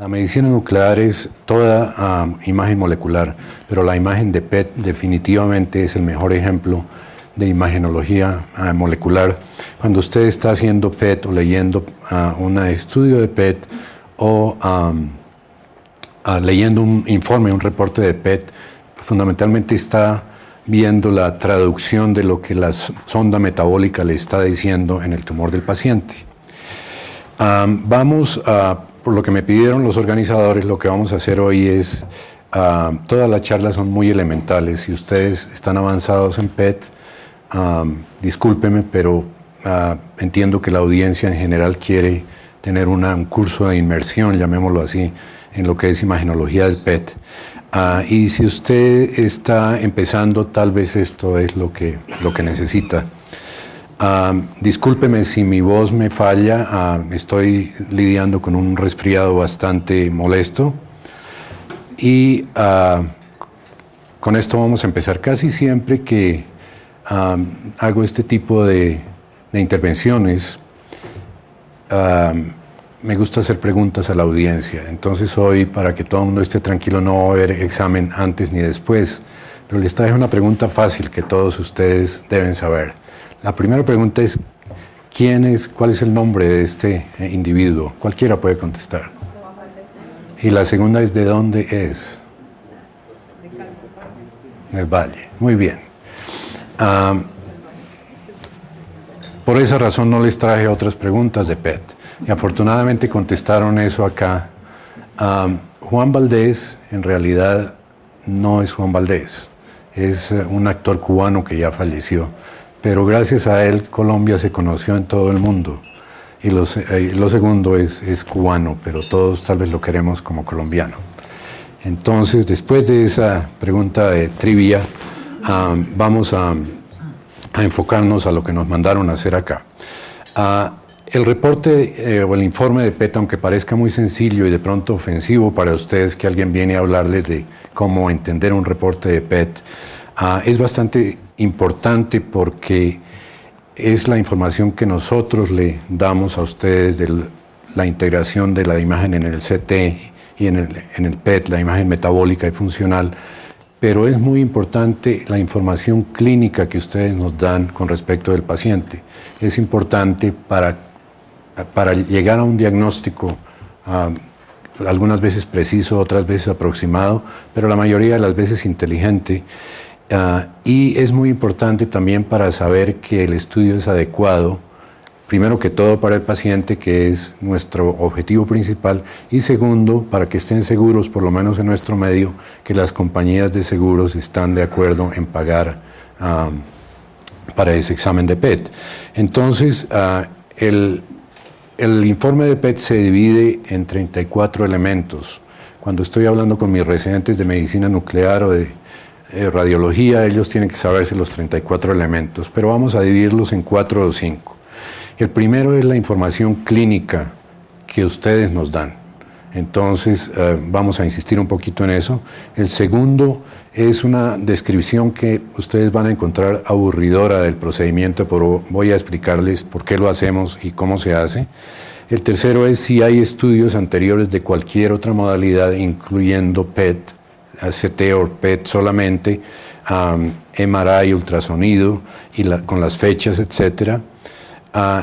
La medicina nuclear es toda imagen molecular, pero la imagen de PET definitivamente es el mejor ejemplo de imagenología molecular. Cuando usted está haciendo PET o leyendo un estudio de PET o leyendo un informe, un reporte de PET, fundamentalmente está viendo la traducción de lo que la sonda metabólica le está diciendo en el tumor del paciente. Por lo que me pidieron los organizadores, lo que vamos a hacer hoy es, todas las charlas son muy elementales. Si ustedes están avanzados en PET, discúlpeme, pero entiendo que la audiencia en general quiere tener un curso de inmersión, llamémoslo así, en lo que es imagenología del PET. Y si usted está empezando, tal vez esto es lo que necesita. Discúlpeme si mi voz me falla, estoy lidiando con un resfriado bastante molesto y con esto vamos a empezar. Casi siempre que hago este tipo de intervenciones, me gusta hacer preguntas a la audiencia. Entonces hoy, para que todo el mundo esté tranquilo, no va a haber examen antes ni después, pero les traje una pregunta fácil que todos ustedes deben saber. La primera pregunta es, ¿cuál es el nombre de este individuo? Cualquiera puede contestar. Y la segunda es, ¿de dónde es? Del Valle. Muy bien. Por esa razón no les traje otras preguntas de PET. Y afortunadamente contestaron eso acá. Juan Valdés, en realidad, no es Juan Valdés. Es un actor cubano que ya falleció. Pero gracias a él, Colombia se conoció en todo el mundo. Y lo segundo es cubano, pero todos tal vez lo queremos como colombiano. Entonces, después de esa pregunta de trivia, vamos a enfocarnos a lo que nos mandaron a hacer acá. El reporte o el informe de PET, aunque parezca muy sencillo y de pronto ofensivo para ustedes que alguien viene a hablarles de cómo entender un reporte de PET, es bastante importante porque es la información que nosotros le damos a ustedes de la integración de la imagen en el CT y en el PET, la imagen metabólica y funcional, pero es muy importante la información clínica que ustedes nos dan con respecto del paciente. Es importante para llegar a un diagnóstico, algunas veces preciso, otras veces aproximado, pero la mayoría de las veces inteligente. Y es muy importante también para saber que el estudio es adecuado, primero que todo para el paciente, que es nuestro objetivo principal, y segundo, para que estén seguros, por lo menos en nuestro medio, que las compañías de seguros están de acuerdo en pagar para ese examen de PET. Entonces, el informe de PET se divide en 34 elementos. Cuando estoy hablando con mis residentes de medicina nuclear o de radiología, ellos tienen que saberse los 34 elementos, pero vamos a dividirlos en 4 o 5. El primero es la información clínica que ustedes nos dan. Entonces, vamos a insistir un poquito en eso. El segundo es una descripción que ustedes van a encontrar aburridora del procedimiento, pero voy a explicarles por qué lo hacemos y cómo se hace. El tercero es si hay estudios anteriores de cualquier otra modalidad, incluyendo PET, CT o PET solamente, MRI, ultrasonido, y con las fechas, etc.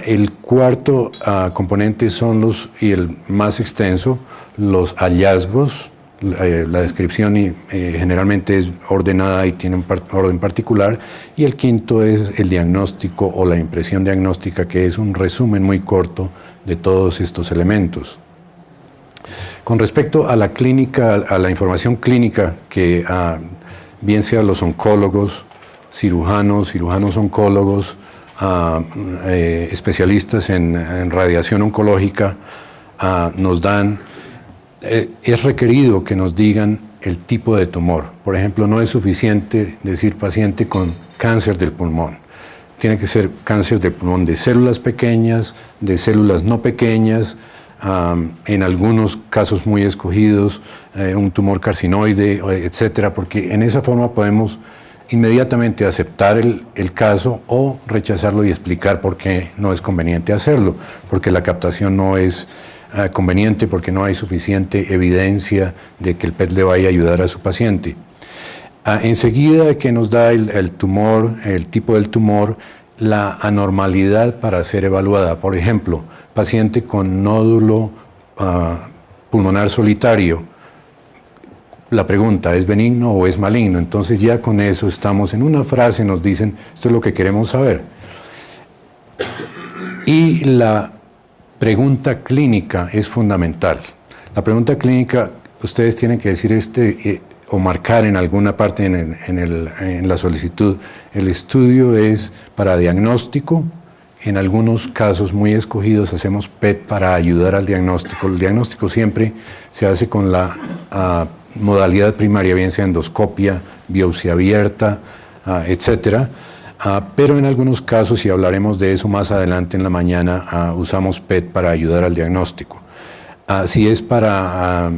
El cuarto componente son y el más extenso, los hallazgos. La descripción generalmente es ordenada y tiene un orden particular. Y el quinto es el diagnóstico o la impresión diagnóstica, que es un resumen muy corto de todos estos elementos. Con respecto a la clínica, a la información clínica, que bien sea los oncólogos, cirujanos oncólogos, especialistas en radiación oncológica, nos dan, es requerido que nos digan el tipo de tumor. Por ejemplo, no es suficiente decir paciente con cáncer del pulmón. Tiene que ser cáncer del pulmón de células pequeñas, de células no pequeñas, en algunos casos muy escogidos, un tumor carcinoide, etcétera, porque en esa forma podemos inmediatamente aceptar el caso o rechazarlo y explicar por qué no es conveniente hacerlo, porque la captación no es conveniente porque no hay suficiente evidencia de que el PET le vaya a ayudar a su paciente. Enseguida que nos da el tumor, el tipo del tumor, la anormalidad para ser evaluada. Por ejemplo, paciente con nódulo pulmonar solitario. La pregunta, ¿es benigno o es maligno? Entonces ya con eso estamos en una frase, nos dicen, esto es lo que queremos saber. Y la pregunta clínica es fundamental. La pregunta clínica, ustedes tienen que decir o marcar en alguna parte en la solicitud, el estudio es para diagnóstico. En algunos casos muy escogidos hacemos PET para ayudar al diagnóstico. El diagnóstico siempre se hace con la modalidad primaria, bien sea endoscopia, biopsia abierta, etcétera. Pero en algunos casos, y hablaremos de eso más adelante en la mañana, usamos PET para ayudar al diagnóstico. Si es para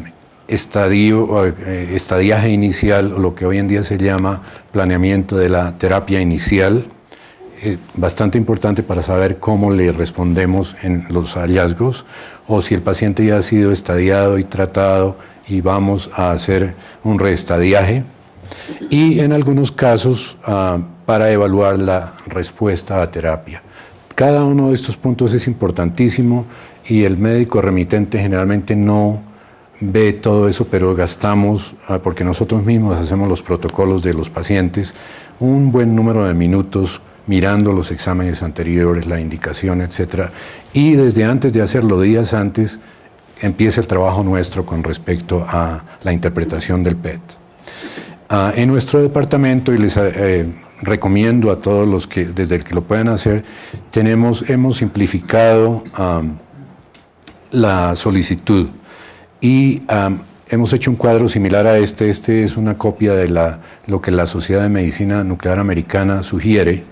estadiaje inicial, o lo que hoy en día se llama planeamiento de la terapia inicial, bastante importante para saber cómo le respondemos en los hallazgos, o si el paciente ya ha sido estadiado y tratado y vamos a hacer un reestadiaje, y en algunos casos para evaluar la respuesta a terapia. Cada uno de estos puntos es importantísimo y el médico remitente generalmente no ve todo eso, pero gastamos, porque nosotros mismos hacemos los protocolos de los pacientes, un buen número de minutos mirando los exámenes anteriores, la indicación, etc. Y desde antes de hacerlo, días antes, empieza el trabajo nuestro con respecto a la interpretación del PET. En nuestro departamento, y les recomiendo a todos los que desde el que lo puedan hacer, hemos simplificado la solicitud y hemos hecho un cuadro similar a este. Este es una copia de lo que la Sociedad de Medicina Nuclear Americana sugiere,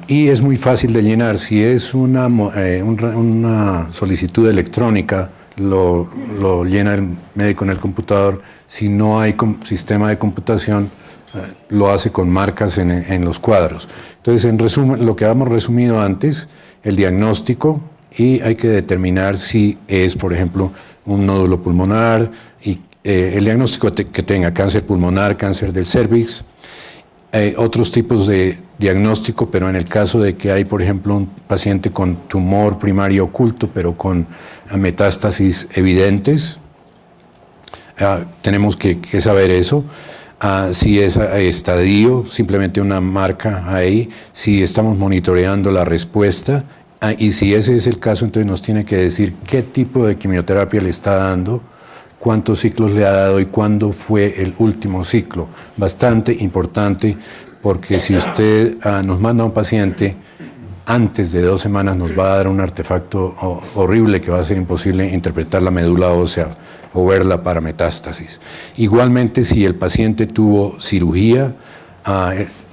y es muy fácil de llenar. Si es una solicitud electrónica, lo llena el médico en el computador. Si no hay sistema de computación, lo hace con marcas en los cuadros. Entonces, en resumen, lo que habíamos resumido antes, el diagnóstico, y hay que determinar si es, por ejemplo, un nódulo pulmonar, y el diagnóstico que tenga cáncer pulmonar, cáncer del cervix, otros tipos de diagnóstico, pero en el caso de que hay, por ejemplo, un paciente con tumor primario oculto, pero con metástasis evidentes, tenemos que saber eso. Si es estadio, simplemente una marca ahí. Si estamos monitoreando la respuesta, y si ese es el caso, entonces nos tiene que decir qué tipo de quimioterapia le está dando, cuántos ciclos le ha dado y cuándo fue el último ciclo. Bastante importante, porque si usted nos manda a un paciente antes de 2 semanas, nos va a dar un artefacto horrible que va a ser imposible interpretar la médula ósea o verla para metástasis. Igualmente, si el paciente tuvo cirugía,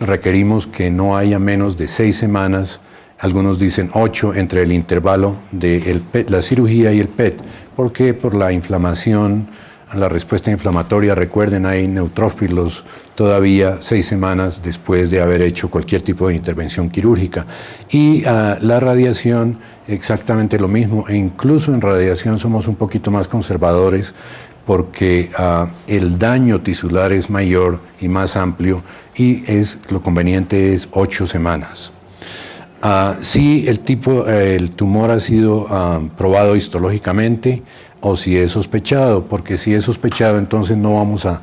requerimos que no haya menos de 6 semanas, algunos dicen 8, entre el intervalo de la cirugía y el PET. ¿Por qué? Por la inflamación, la respuesta inflamatoria. Recuerden, hay neutrófilos todavía 6 semanas después de haber hecho cualquier tipo de intervención quirúrgica. Y la radiación, exactamente lo mismo, e incluso en radiación somos un poquito más conservadores porque el daño tisular es mayor y más amplio, y lo conveniente es 8 semanas. Si el tumor ha sido probado histológicamente, o si es sospechado, porque si es sospechado, entonces no vamos a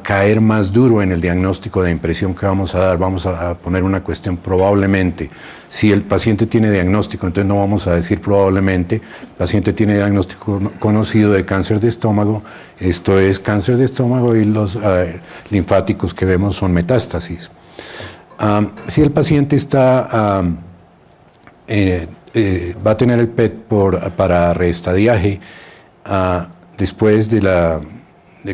caer más duro en el diagnóstico de impresión que vamos a dar. Vamos a poner una cuestión probablemente. Si el paciente tiene diagnóstico, entonces no vamos a decir probablemente. El paciente tiene diagnóstico conocido de cáncer de estómago, esto es cáncer de estómago, y los linfáticos que vemos son metástasis. Si el paciente va a tener el PET para reestadiaje, después de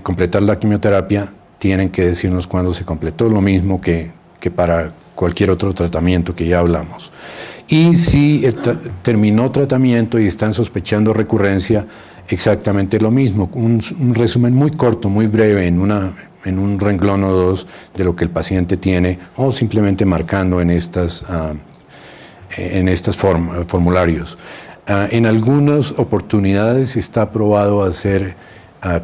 completar la quimioterapia, tienen que decirnos cuándo se completó, lo mismo que para cualquier otro tratamiento que ya hablamos. Y si terminó tratamiento y están sospechando recurrencia, exactamente lo mismo. Un resumen muy corto, muy breve, en un renglón o 2 de lo que el paciente tiene, o simplemente marcando en estos formularios. En algunas oportunidades está aprobado hacer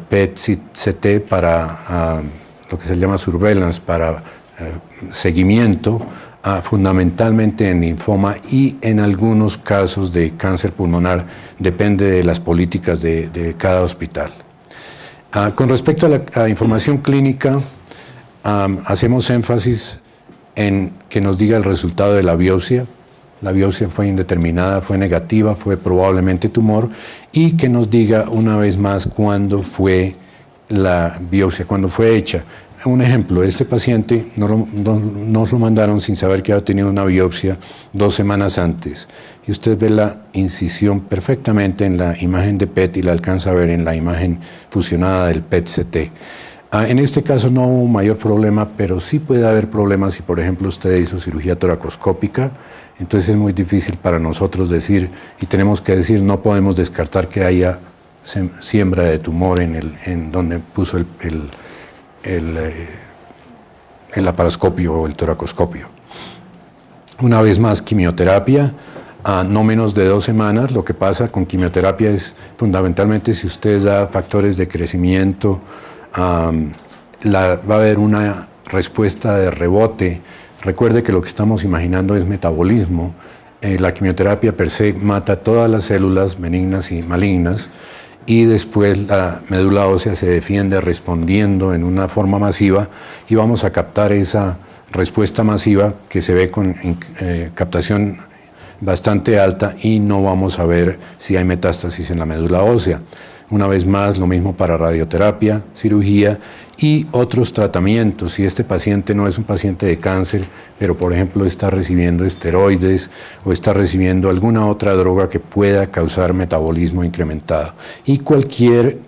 PET-CT para lo que se llama surveillance, para seguimiento, fundamentalmente en linfoma y en algunos casos de cáncer pulmonar, depende de las políticas de cada hospital. Con respecto a la información clínica, hacemos énfasis en que nos diga el resultado de la biopsia. La biopsia fue indeterminada, fue negativa, fue probablemente tumor, y que nos diga una vez más cuándo fue la biopsia, cuándo fue hecha. Un ejemplo, este paciente nos lo mandaron sin saber que había tenido una biopsia 2 semanas antes. Y usted ve la incisión perfectamente en la imagen de PET y la alcanza a ver en la imagen fusionada del PET-CT. En este caso no hubo mayor problema, pero sí puede haber problemas si, por ejemplo, usted hizo cirugía toracoscópica. Entonces es muy difícil para nosotros decir, y tenemos que decir, no podemos descartar que haya siembra de tumor en donde puso el laparoscopio o el toracoscopio. Una vez más, quimioterapia, no menos de 2 semanas. Lo que pasa con quimioterapia es fundamentalmente si usted da factores de crecimiento, va a haber una respuesta de rebote. Recuerde que lo que estamos imaginando es metabolismo. La quimioterapia per se mata todas las células benignas y malignas, y después la médula ósea se defiende respondiendo en una forma masiva, y vamos a captar esa respuesta masiva que se ve con captación bastante alta, y no vamos a ver si hay metástasis en la médula ósea. Una vez más, lo mismo para radioterapia, cirugía y otros tratamientos. Si este paciente no es un paciente de cáncer, pero por ejemplo está recibiendo esteroides o está recibiendo alguna otra droga que pueda causar metabolismo incrementado. Y cualquier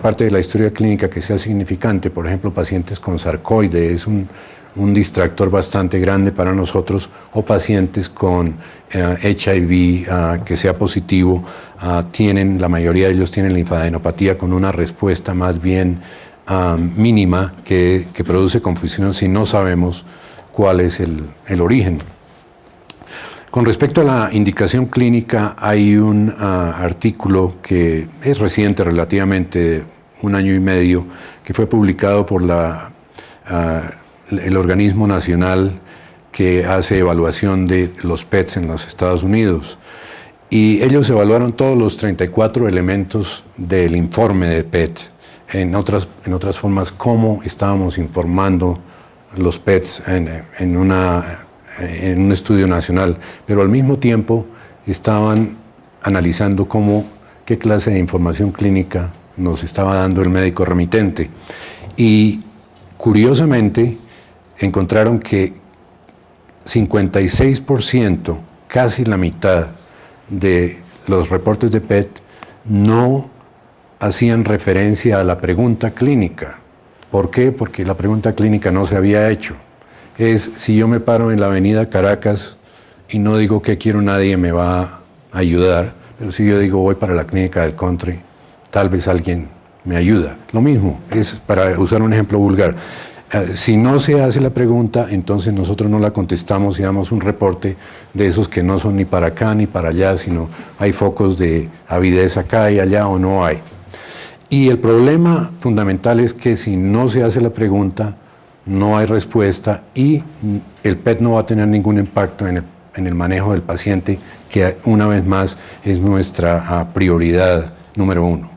parte de la historia clínica que sea significante, por ejemplo, pacientes con sarcoide, es un distractor bastante grande para nosotros, o pacientes con HIV que sea positivo, la mayoría de ellos tienen linfadenopatía con una respuesta más bien mínima que produce confusión si no sabemos cuál es el origen. Con respecto a la indicación clínica, hay un artículo que es reciente, relativamente 1 año y medio, que fue publicado por el organismo nacional que hace evaluación de los PETs en los Estados Unidos. Y ellos evaluaron todos los 34 elementos del informe de PET. En otras formas, cómo estábamos informando los PETs en un estudio nacional. Pero al mismo tiempo estaban analizando qué clase de información clínica nos estaba dando el médico remitente. Y curiosamente, encontraron que 56%, casi la mitad de los reportes de PET, no hacían referencia a la pregunta clínica. ¿Por qué? Porque la pregunta clínica no se había hecho. Es, si yo me paro en la avenida Caracas y no digo que quiero, nadie me va a ayudar, pero si yo digo voy para la clínica del country, tal vez alguien me ayuda. Lo mismo, es para usar un ejemplo vulgar. Si no se hace la pregunta, entonces nosotros no la contestamos y damos un reporte de esos que no son ni para acá ni para allá, sino hay focos de avidez acá y allá o no hay. Y el problema fundamental es que si no se hace la pregunta, no hay respuesta, y el PET no va a tener ningún impacto en el manejo del paciente, que una vez más es nuestra prioridad número 1.